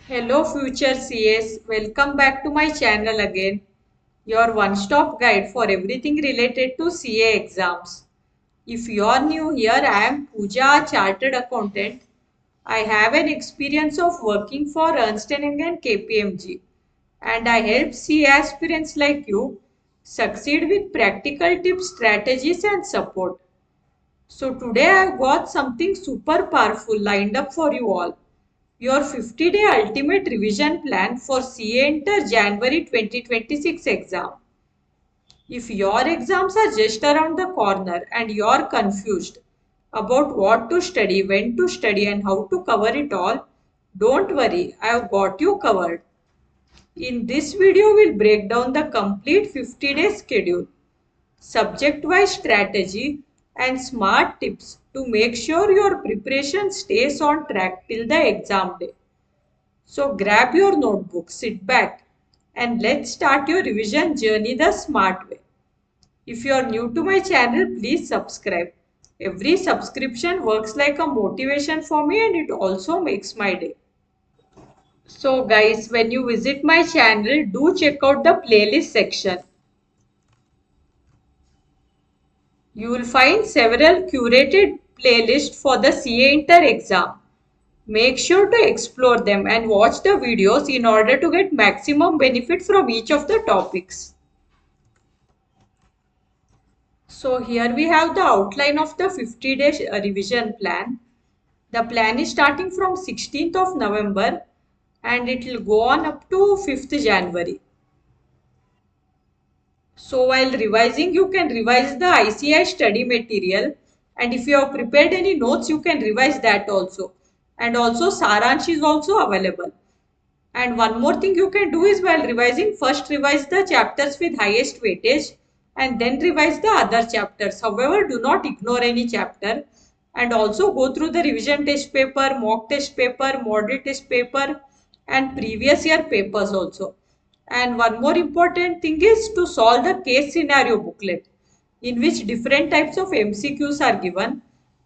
Hello future CS, welcome back to my channel again, your one-stop guide for everything related to CA exams. If you are new here, I am Pooja, a chartered accountant. I have an experience of working for Ernst& Young and KPMG, and I help CA aspirants like you succeed with practical tips, strategies and support. So today I've got something super powerful lined up for you all. Your 50-day ultimate revision plan for CA Enter January 2026 exam. If your exams are just around the corner and you're confused about what to study, when to study and how to cover it all, don't worry, I've got you covered. In this video, we'll break down the complete 50-day schedule, subject-wise strategy and smart tips to make sure your preparation stays on track till the exam day. So grab your notebook, sit back and let's start your revision journey the smart way. If you are new to my channel, please subscribe. Every subscription works like a motivation for me and it also makes my day. So guys, when you visit my channel, do check out the playlist section. You will find several curated playlists for the CA Inter exam. Make sure to explore them and watch the videos in order to get maximum benefit from each of the topics. So here we have the outline of the 50-day revision plan. The plan is starting from 16th of November and it will go on up to 5th January. So while revising, you can revise the ICI study material, and if you have prepared any notes, you can revise that also. And also Saransh is also available. And one more thing you can do is while revising, first revise the chapters with highest weightage and then revise the other chapters. However, do not ignore any chapter and also go through the revision test paper, mock test paper, model test paper and previous year papers also. And one more important thing is to solve the case scenario booklet in which different types of MCQs are given.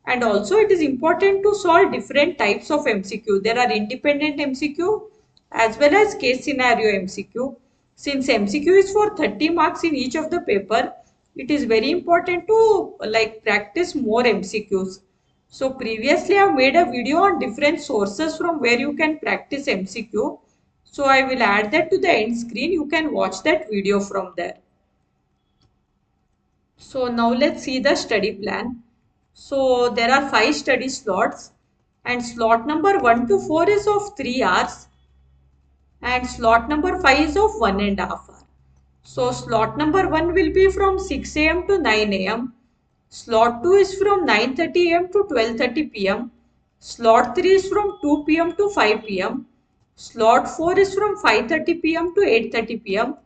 And also it is important to solve different types of MCQ. There are independent MCQ as well as case scenario MCQ. Since MCQ is for 30 marks in each of the paper, it is very important to practice more MCQs. So previously I have made a video on different sources from where you can practice MCQ. So I will add that to the end screen. You can watch that video from there. So now let's see the study plan. So there are 5 study slots and slot number 1 to 4 is of 3 hours and slot number 5 is of 1.5 hour. So slot number 1 will be from 6 am to 9 am. Slot 2 is from 9:30 am to 12:30 pm. Slot 3 is from 2 pm to 5 pm. Slot 4 is from 5:30 pm to 8:30 pm.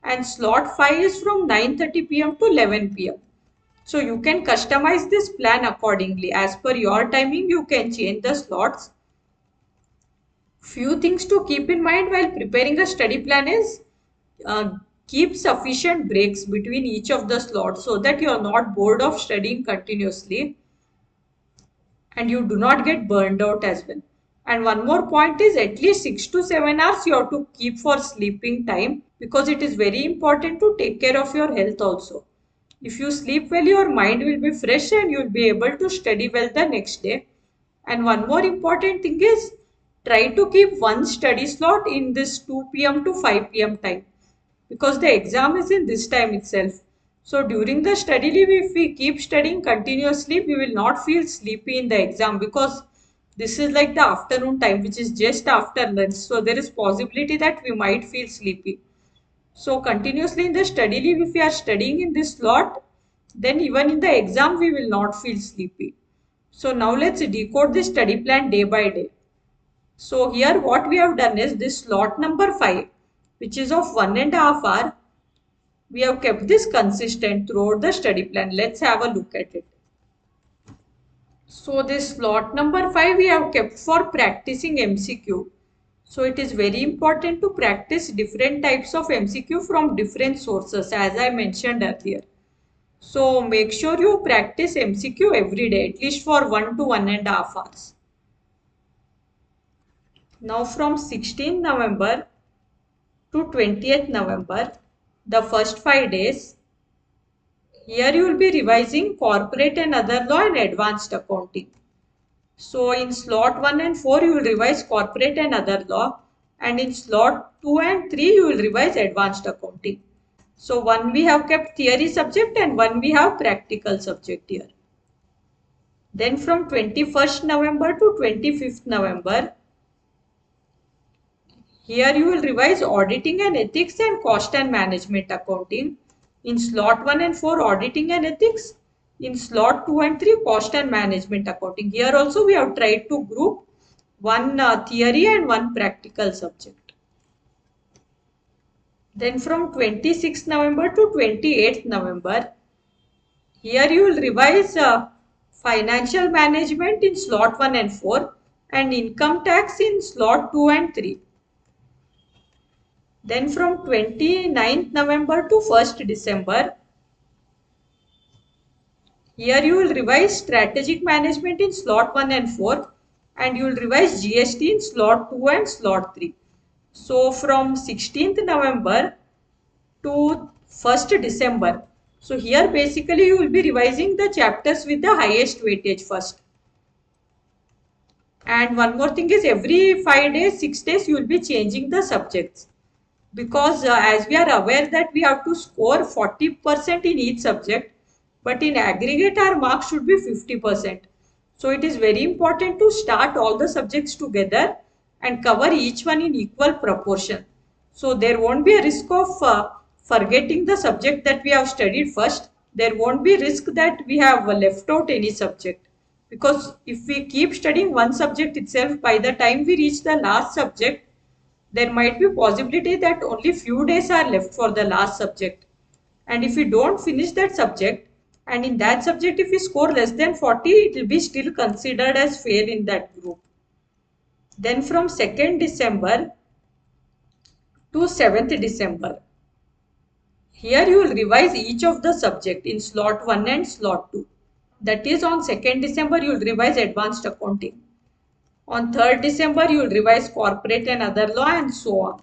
And slot 5 is from 9:30 pm to 11 pm. So you can customize this plan accordingly. As per your timing, you can change the slots. Few things to keep in mind while preparing a study plan is uh, keep sufficient breaks between each of the slots so that you are not bored of studying continuously and you do not get burned out as well. And one more point is at least 6 to 7 hours you have to keep for sleeping time because it is very important to take care of your health also. If you sleep well, your mind will be fresh and you will be able to study well the next day. And one more important thing is try to keep one study slot in this 2 p.m. to 5 p.m. time because the exam is in this time itself. So during the study leave, if we keep studying continuously, we will not feel sleepy in the exam because this is like the afternoon time, which is just after lunch. So there is possibility that we might feel sleepy. So continuously in the study leave, if we are studying in this slot, then even in the exam, we will not feel sleepy. So now let's decode the study plan day by day. So here what we have done is this slot number 5, which is of 1.5 hour. We have kept this consistent throughout the study plan. Let's have a look at it. So this slot number 5 we have kept for practicing MCQ. So it is very important to practice different types of MCQ from different sources as I mentioned earlier. So make sure you practice MCQ every day at least for 1 to 1.5 hours. Now from 16th November to 20th November, the first 5 days, here you will be revising corporate and other law and advanced accounting. So in slot 1 and 4 you will revise corporate and other law, and in slot 2 and 3 you will revise advanced accounting. So one we have kept theory subject and one we have practical subject here. Then from 21st November to 25th November, here you will revise auditing and ethics and cost and management accounting. In slot 1 and 4 auditing and ethics. In slot 2 and 3 cost and management accounting. Here also we have tried to group one theory and one practical subject. Then from 26th November to 28th November, here you will revise financial management in slot 1 and 4 and income tax in slot 2 and 3. Then from 29th November to 1st December, here you will revise strategic management in slot 1 and 4 and you will revise GST in slot 2 and slot 3. So from 16th November to 1st December. So here basically you will be revising the chapters with the highest weightage first. And one more thing is every 5 days, 6 days you will be changing the subjects. Because as we are aware that we have to score 40% in each subject, but in aggregate our marks should be 50%. So it is very important to start all the subjects together and cover each one in equal proportion. So there won't be a risk of forgetting the subject that we have studied first. There won't be risk that we have left out any subject. Because if we keep studying one subject itself, by the time we reach the last subject, there might be possibility that only few days are left for the last subject. And if we don't finish that subject, and in that subject if we score less than 40, it will be still considered as fail in that group. Then from 2nd December to 7th December, here you will revise each of the subject in slot 1 and slot 2. That is on 2nd December you will revise advanced accounting. On 3rd December you will revise corporate and other law and so on.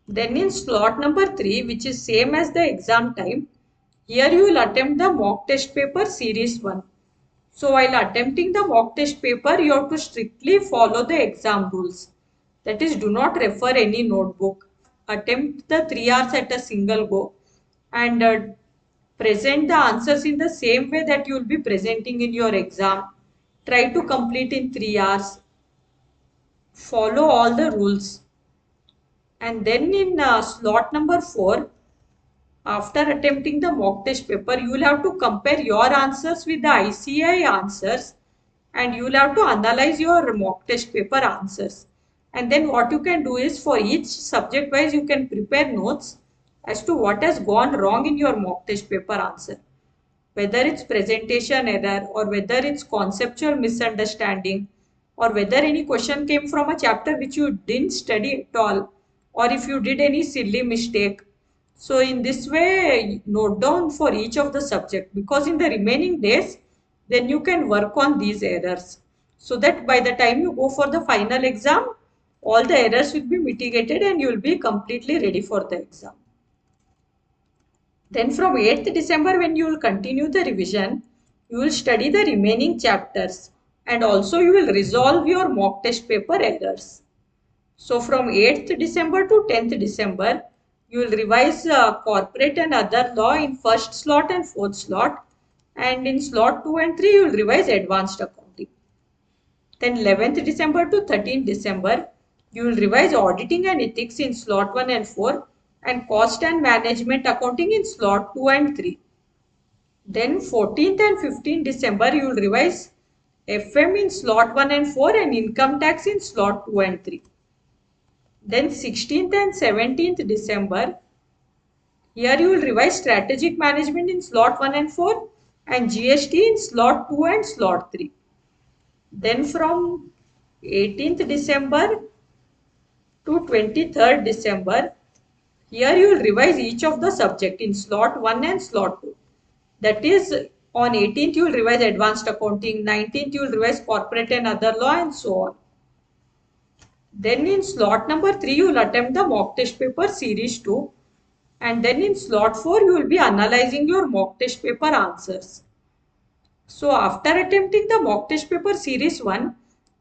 Then in slot number 3, which is same as the exam time, here you will attempt the mock test paper series 1. So while attempting the mock test paper, you have to strictly follow the exam rules. That is, do not refer any notebook. Attempt the 3 hours at a single go and present the answers in the same way that you will be presenting in your exam. Try to complete in 3 hours. Follow all the rules. And then in slot number 4, after attempting the mock test paper, you will have to compare your answers with the ICI answers and you will have to analyze your mock test paper answers. And then what you can do is for each subject wise, you can prepare notes as to what has gone wrong in your mock test paper answer. Whether it's presentation error or whether it's conceptual misunderstanding or whether any question came from a chapter which you didn't study at all or if you did any silly mistake. So in this way, note down for each of the subject because in the remaining days, then you can work on these errors so that by the time you go for the final exam, all the errors will be mitigated and you will be completely ready for the exam. Then from 8th December, when you will continue the revision, you will study the remaining chapters and also you will resolve your mock test paper errors. So from 8th December to 10th December, you will revise corporate and other law in first slot and fourth slot. And in slot 2 and 3, you will revise advanced accounting. Then 11th December to 13th December, you will revise auditing and ethics in slot 1 and 4 and cost and management accounting in slot 2 and 3. Then 14th and 15th December, you will revise FM in slot 1 and 4 and income tax in slot 2 and 3. Then 16th and 17th December, here you will revise strategic management in slot 1 and 4 and GST in slot 2 and slot 3. Then from 18th December to 23rd December, here you will revise each of the subject in slot 1 and slot 2. That is, on 18th you will revise advanced accounting, 19th you will revise corporate and other law and so on. Then in slot number 3, you will attempt the mock test paper series 2. And then in slot 4, you will be analyzing your mock test paper answers. So after attempting the mock test paper series 1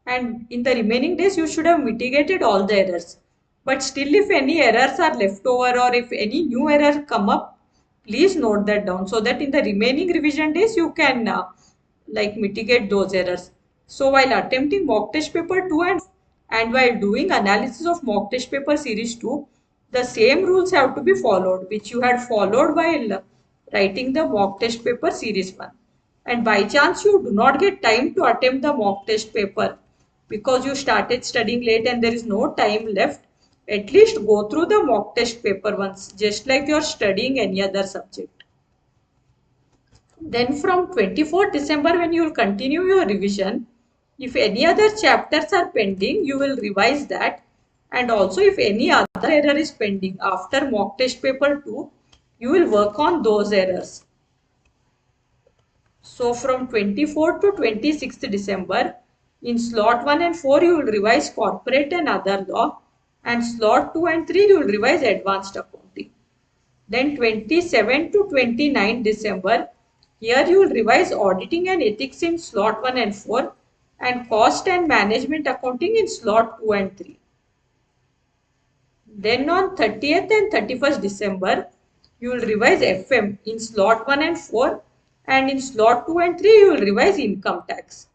and in the remaining days you should have mitigated all the errors. But still if any errors are left over or if any new error come up, please note that down so that in the remaining revision days you can mitigate those errors. So while attempting mock test paper 2 and while doing analysis of mock test paper series 2, the same rules have to be followed which you had followed while writing the mock test paper series 1. And by chance you do not get time to attempt the mock test paper because you started studying late and there is no time left, at least go through the mock test paper once, just like you are studying any other subject. Then from 24th December, when you will continue your revision, if any other chapters are pending, you will revise that. And also if any other error is pending after mock test paper 2, you will work on those errors. So from 24th to 26th December, in slot 1 and 4, you will revise corporate and other law. And slot 2 and 3, you will revise advanced accounting. Then 27 to 29 December, here you will revise auditing and ethics in slot 1 and 4 and cost and management accounting in slot 2 and 3. Then on 30th and 31st December, you will revise FM in slot 1 and 4 and in slot 2 and 3 you will revise income tax.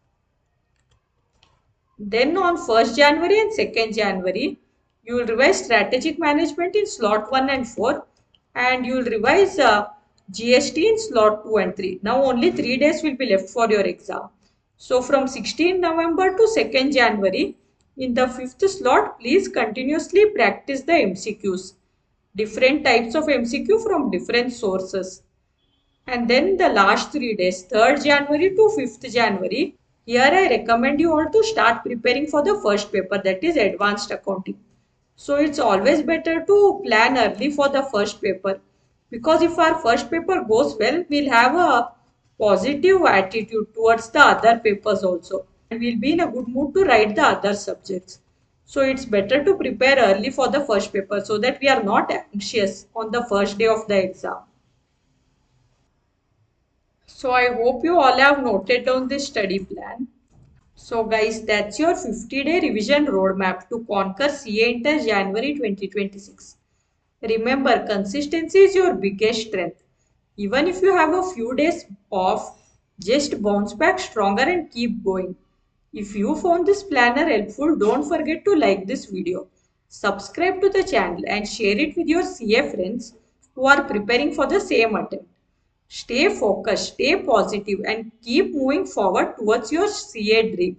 Then on 1st January and 2nd January, you will revise strategic management in slot 1 and 4 and you will revise GST in slot 2 and 3. Now only 3 days will be left for your exam. So from 16 November to 2nd January, in the 5th slot, please continuously practice the MCQs. Different types of MCQ from different sources. And then the last 3 days, 3rd January to 5th January, here I recommend you all to start preparing for the first paper, that is advanced accounting. So it's always better to plan early for the first paper because if our first paper goes well, we'll have a positive attitude towards the other papers also and we'll be in a good mood to write the other subjects. So it's better to prepare early for the first paper so that we are not anxious on the first day of the exam. So I hope you all have noted down this study plan. So guys, that's your 50-day revision roadmap to conquer CA Inter January 2026. Remember, consistency is your biggest strength. Even if you have a few days off, just bounce back stronger and keep going. If you found this planner helpful, don't forget to like this video, subscribe to the channel and share it with your CA friends who are preparing for the same attempt. Stay focused, stay positive and keep moving forward towards your CA dream.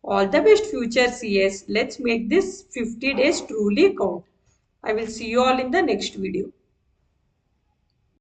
All the best future CAs. Let's make this 50 days truly count. I will see you all in the next video.